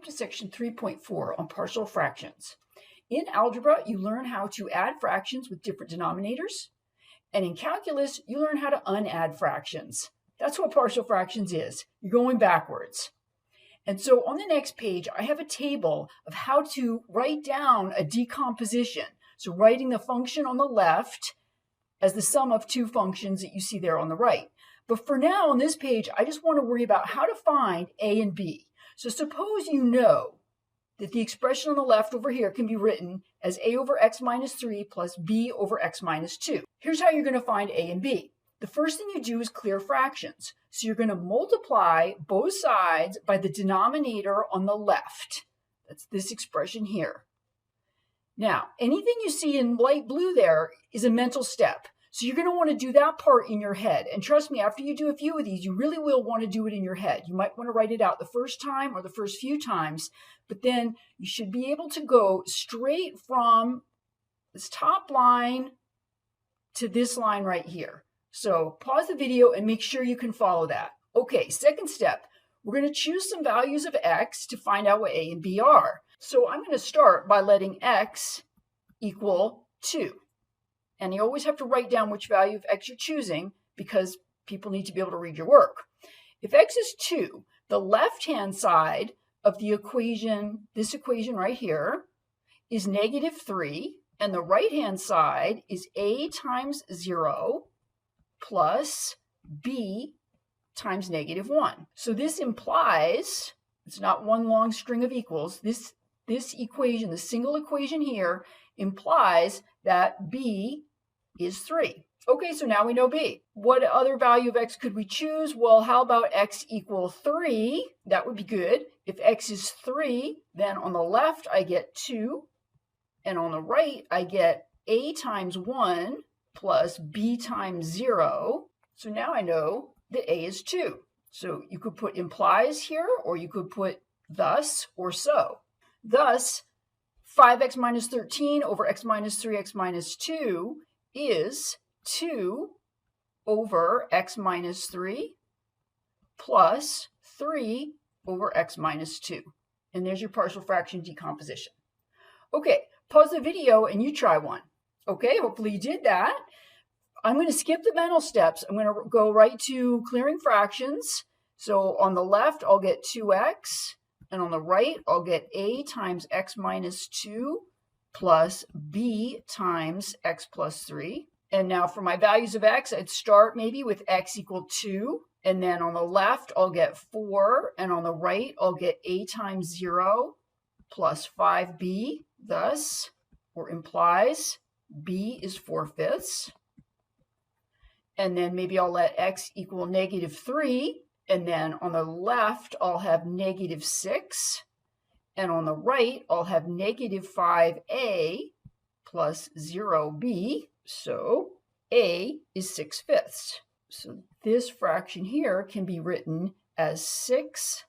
Welcome to section 3.4 on partial fractions. In algebra, you learn how to add fractions with different denominators. And in calculus, you learn how to unadd fractions. That's what partial fractions is. You're going backwards. And so on the next page, I have a table of how to write down a decomposition. So writing the function on the left as the sum of two functions that you see there on the right. But for now on this page, I just want to worry about how to find a and b. So suppose you know that the expression on the left over here can be written as a over x minus 3 plus b over x minus 2. Here's how you're going to find a and b. The first thing you do is clear fractions. So you're going to multiply both sides by the denominator on the left. That's this expression here. Now, anything you see in light blue there is a mental step. So you're going to want to do that part in your head. And trust me, after you do a few of these, you really will want to do it in your head. You might want to write it out the first time or the first few times, but then you should be able to go straight from this top line to this line right here. So pause the video and make sure you can follow that. Okay, second step, we're going to choose some values of x to find out what a and b are. So I'm going to start by letting x equal 2. And you always have to write down which value of x you're choosing because people need to be able to read your work. If x is 2, the left-hand side of the equation, this equation right here, is negative 3, and the right-hand side is a times 0 plus b times negative 1. So this implies, it's not one long string of equals, this equation, the single equation here, implies that b is 3. Okay, so now we know b. What other value of x could we choose? Well, how about x equal 3? That would be good. If x is 3, then on the left I get 2, and on the right I get a times 1 plus b times 0. So now I know that a is 2. So you could put implies here, or you could put thus or so. Thus, 5x minus 13 over x minus 3x minus 2 is 2 over x minus 3 plus 3 over x minus 2. And there's your partial fraction decomposition. Okay, pause the video and you try one. Okay, hopefully you did that. I'm going to skip the mental steps. I'm going to go right to clearing fractions. So on the left, I'll get 2x. And on the right, I'll get a times x minus 2 plus b times x plus 3. And now for my values of x, I'd start maybe with x equal 2. And then on the left, I'll get 4. And on the right, I'll get a times 0 plus 5b. Thus, or implies, b is 4/5. And then maybe I'll let x equal negative 3. And then on the left, I'll have negative 6. And on the right, I'll have negative 5a plus 0b. So a is 6/5. So this fraction here can be written as 6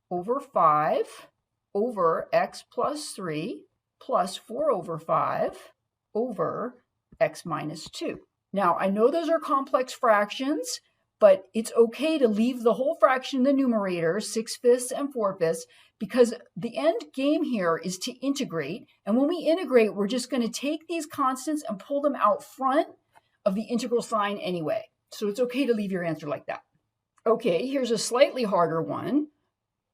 over 5 over x plus 3 plus 4 over 5 over x minus 2. Now, I know those are complex fractions, but it's okay to leave the whole fraction in the numerator, 6/5 and 4/5, because the end game here is to integrate. And when we integrate, we're just going to take these constants and pull them out front of the integral sign anyway. So it's okay to leave your answer like that. Okay, here's a slightly harder one.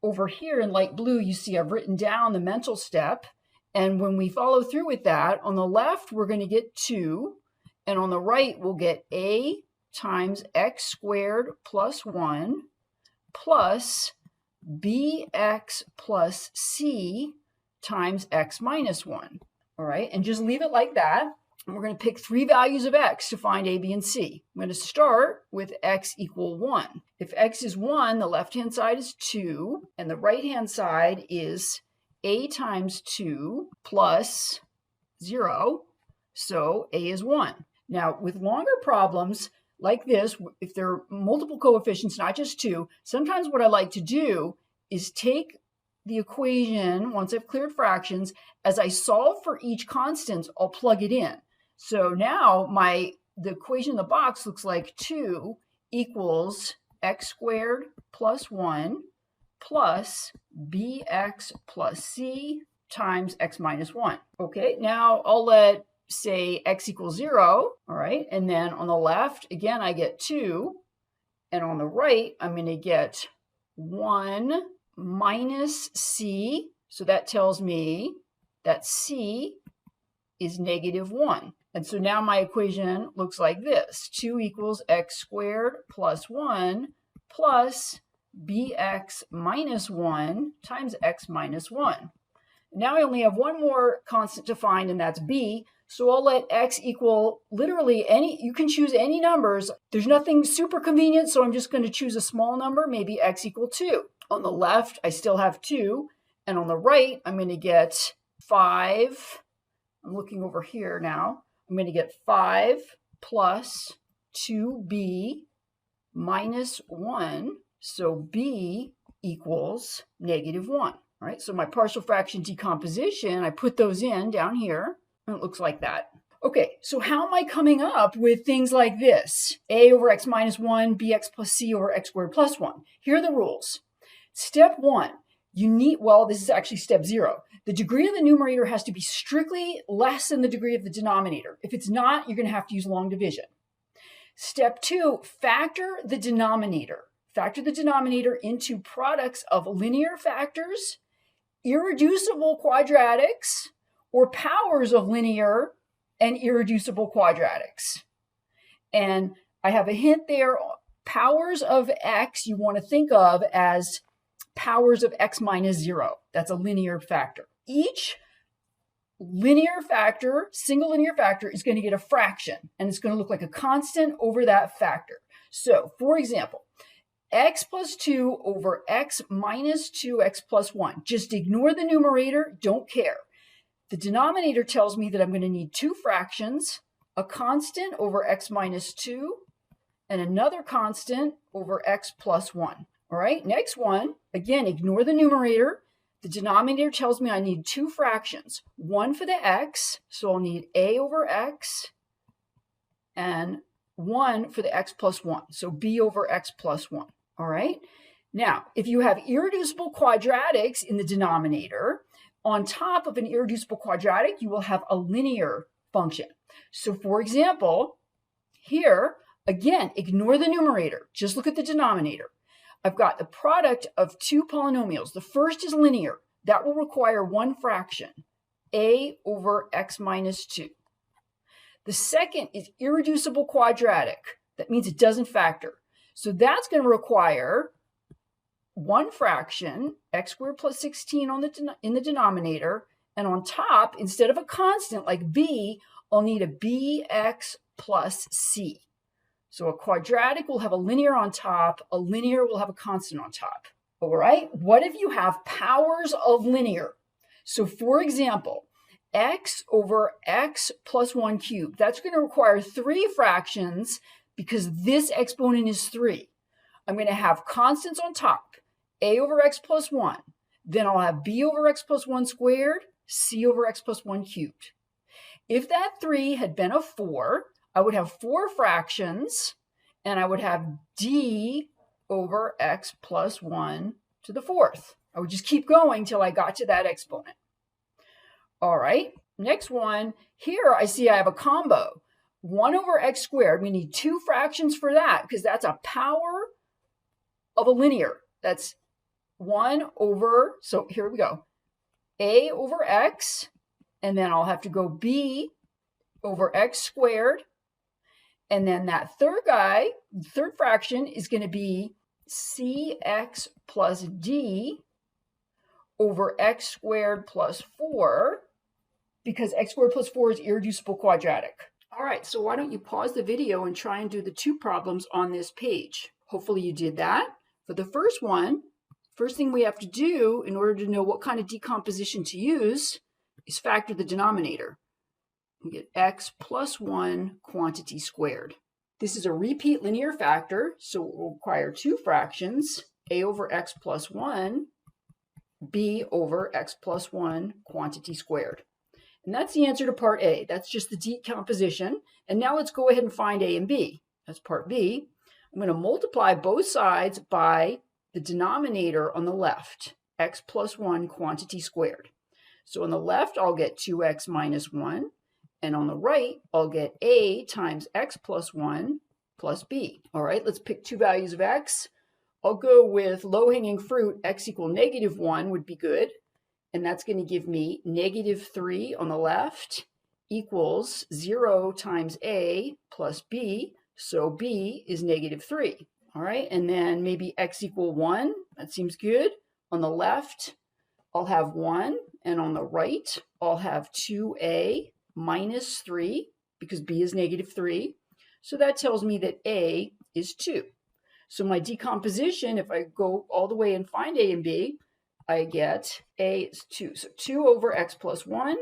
Over here in light blue, you see I've written down the mental step. And when we follow through with that, on the left, we're going to get 2. And on the right, we'll get a times x squared plus 1 plus bx plus c times x minus 1. All right, and just leave it like that. And we're going to pick 3 values of x to find a, b, and c. I'm going to start with x equal 1. If x is 1, the left-hand side is 2, and the right-hand side is a times 2 plus 0. So a is 1. Now, with longer problems like this, if there are multiple coefficients, not just 2, sometimes what I like to do is take the equation, once I've cleared fractions, as I solve for each constant, I'll plug it in. So now the equation in the box looks like 2 equals x squared plus 1 plus bx plus c times x minus 1. Okay, now I'll let, say, x equals 0, all right? And then on the left, again, I get 2. And on the right, I'm going to get 1 minus c. So that tells me that c is negative 1. And so now my equation looks like this. 2 equals x squared plus 1 plus bx minus 1 times x minus 1. Now I only have one more constant to find, and that's b. So I'll let x equal literally any, you can choose any numbers. There's nothing super convenient, so I'm just going to choose a small number, maybe x equal 2. On the left, I still have 2. And on the right, I'm going to get 5. I'm looking over here now. I'm going to get 5 plus 2b minus 1. So b equals negative 1. All right, so my partial fraction decomposition, I put those in down here, and it looks like that. Okay, so how am I coming up with things like this? A over x minus 1, bx plus c over x squared plus 1. Here are the rules. Step 1, you need, well, this is actually step 0. The degree of the numerator has to be strictly less than the degree of the denominator. If it's not, you're going to have to use long division. Step 2, factor the denominator. Factor the denominator into products of linear factors, irreducible quadratics, or powers of linear and irreducible quadratics. And I have a hint there. Powers of x you want to think of as powers of x minus 0. That's a linear factor. Each linear factor, single linear factor, is going to get a fraction, and it's going to look like a constant over that factor. So, for example, x plus 2 over x minus 2x plus 1. Just ignore the numerator, don't care. The denominator tells me that I'm going to need 2 fractions, a constant over x minus 2, and another constant over x plus 1. All right, next one, again, ignore the numerator. The denominator tells me I need 2 fractions, one for the x, so I'll need a over x, and 1 for the x plus 1, so b over x plus 1. All right. Now, if you have irreducible quadratics in the denominator, on top of an irreducible quadratic, you will have a linear function. So, for example, here, again, ignore the numerator. Just look at the denominator. I've got the product of 2 polynomials. The first is linear. That will require 1 fraction, a over x minus 2. The second is irreducible quadratic. That means it doesn't factor. So that's going to require 1 fraction, x squared plus 16 in the denominator, and on top, instead of a constant like b, I'll need a bx plus c. So a quadratic will have a linear on top, a linear will have a constant on top. All right, what if you have powers of linear? So for example, x over x plus 1 cubed, that's going to require 3 fractions because this exponent is 3. I'm going to have constants on top, a over x plus 1. Then I'll have b over x plus 1 squared, c over x plus 1 cubed. If that 3 had been a 4, I would have 4 fractions, and I would have d over x plus 1 to the 4th. I would just keep going till I got to that exponent. All right, next one. Here I see I have a combo. 1 over x squared, we need 2 fractions for that because that's a power of a linear. That's 1 over, so here we go, a over x, and then I'll have to go b over x squared. And then that third guy, the third fraction, is going to be cx plus d over x squared plus 4, because x squared plus 4 is irreducible quadratic. All right, so why don't you pause the video and try and do the 2 problems on this page. Hopefully you did that. For the first one, first thing we have to do in order to know what kind of decomposition to use is factor the denominator. We get x plus 1 quantity squared. This is a repeat linear factor, so it will require 2 fractions, a over x plus 1, b over x plus 1 quantity squared. And that's the answer to part A. That's just the decomposition. And now let's go ahead and find A and B. That's part B. I'm going to multiply both sides by the denominator on the left, x plus 1 quantity squared. So on the left, I'll get 2x minus 1. And on the right, I'll get a times x plus 1 plus b. All right, let's pick two values of x. I'll go with low-hanging fruit, x equal -1 would be good. And that's going to give me -3 on the left equals 0 times a plus b. So b is -3. All right, and then maybe x equal 1. That seems good. On the left, I'll have 1. And on the right, I'll have 2a minus 3 because b is -3. So that tells me that a is 2. So my decomposition, if I go all the way and find a and b, I get a is 2. So 2 over x plus 1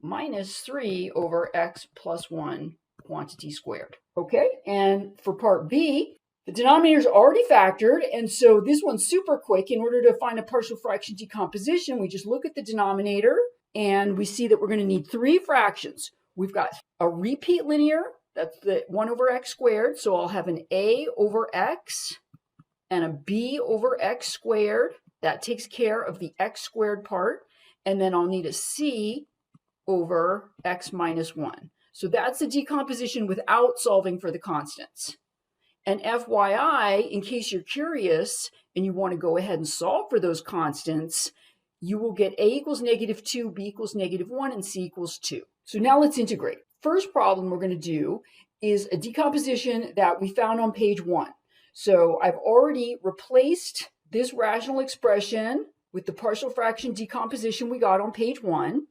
minus 3 over x plus 1 quantity squared. Okay, and for part B, the denominator is already factored, and so this one's super quick. In order to find a partial fraction decomposition, we just look at the denominator, and we see that we're going to need three fractions. We've got a repeat linear, that's the 1 over x squared, so I'll have an a over x and a b over x squared. That takes care of the x squared part, and then I'll need a c over x minus 1. So that's the decomposition without solving for the constants. And FYI, in case you're curious and you want to go ahead and solve for those constants, you will get a equals -2, b equals -1, and c equals 2. So now let's integrate. First problem we're going to do is a decomposition that we found on page 1. So I've already replaced this rational expression with the partial fraction decomposition we got on page 1.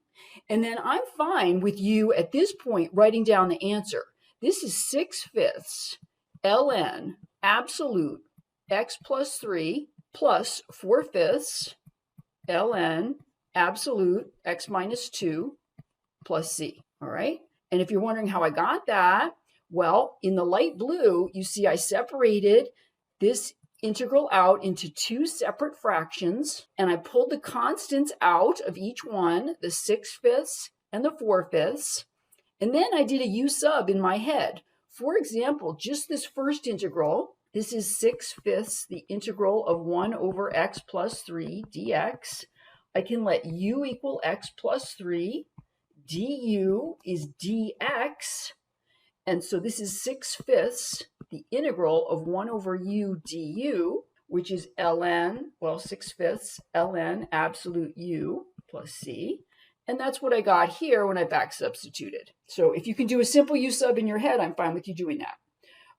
And then I'm fine with you at this point writing down the answer. This is 6/5 ln absolute x plus 3 plus 4/5 ln absolute x minus 2 plus c. All right. And if you're wondering how I got that, well, in the light blue, you see I separated this integral out into two separate fractions, and I pulled the constants out of each one, the 6/5 and the 4/5, and then I did a u sub in my head. For example, just this first integral, this is 6/5 the integral of 1 over x plus 3 dx. I can let u equal x plus 3, du is dx, and so this is 6/5 the integral of 1 over u du, which is ln, well, 6/5 ln absolute u plus c. And that's what I got here when I back substituted. So if you can do a simple u sub in your head, I'm fine with you doing that.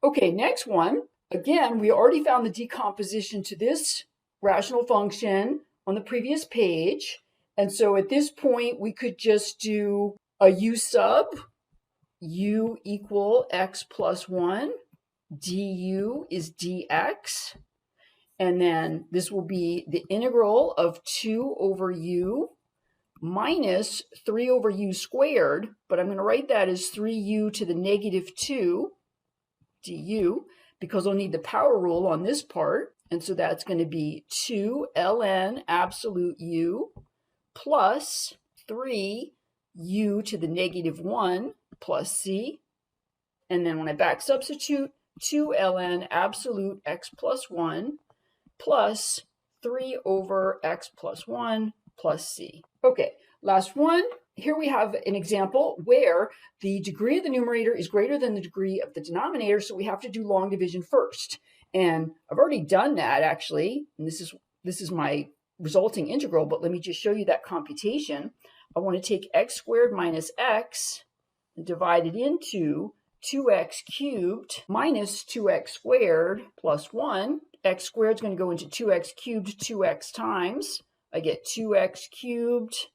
Okay, next one. Again, we already found the decomposition to this rational function on the previous page. And so at this point, we could just do a u sub, u equal x plus 1. du is dx, and then this will be the integral of 2 over u minus 3 over u squared, but I'm going to write that as 3u to the -2 du, because I'll need the power rule on this part, and so that's going to be 2 ln absolute u plus 3u to the -1 plus c, and then when I back substitute, 2 ln absolute x plus 1 plus 3 over x plus 1 plus c. Okay, last one. Here we have an example where the degree of the numerator is greater than the degree of the denominator, so we have to do long division first. And I've already done that, actually, and this is my resulting integral, but let me just show you that computation. I want to take x squared minus x and divide it into 2x cubed minus 2x squared plus 1. X squared is going to go into 2x cubed 2x times. I get 2x cubed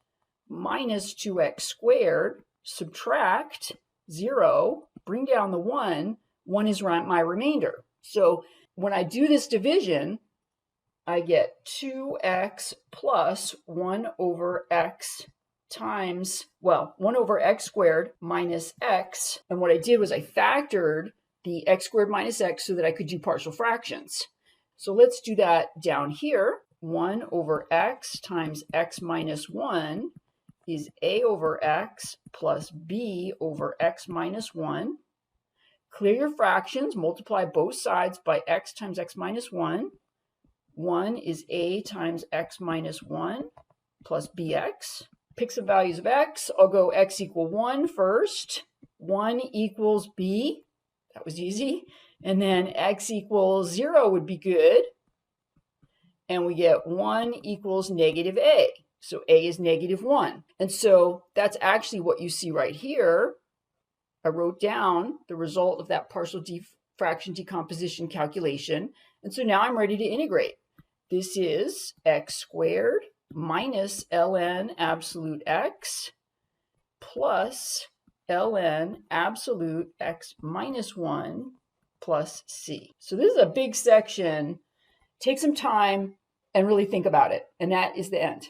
minus 2x squared, subtract 0, bring down the 1. 1 is my remainder. So when I do this division, I get 2x plus 1 over x times, well, 1 over x squared minus x. And what I did was I factored the x squared minus x so that I could do partial fractions. So let's do that down here. 1 over x times x minus 1 is a over x plus b over x minus 1. Clear your fractions, multiply both sides by x times x minus 1. 1 is a times x minus 1 plus bx. Pick some values of x. I'll go x equal 1 first. 1 equals b. That was easy. And then x equals 0 would be good. And we get 1 equals negative a. So a is negative 1. And so that's actually what you see right here. I wrote down the result of that partial fraction decomposition calculation. And so now I'm ready to integrate. This is x squared minus ln absolute x plus ln absolute x minus 1 plus c. So this is a big section. Take some time and really think about it. And that is the end.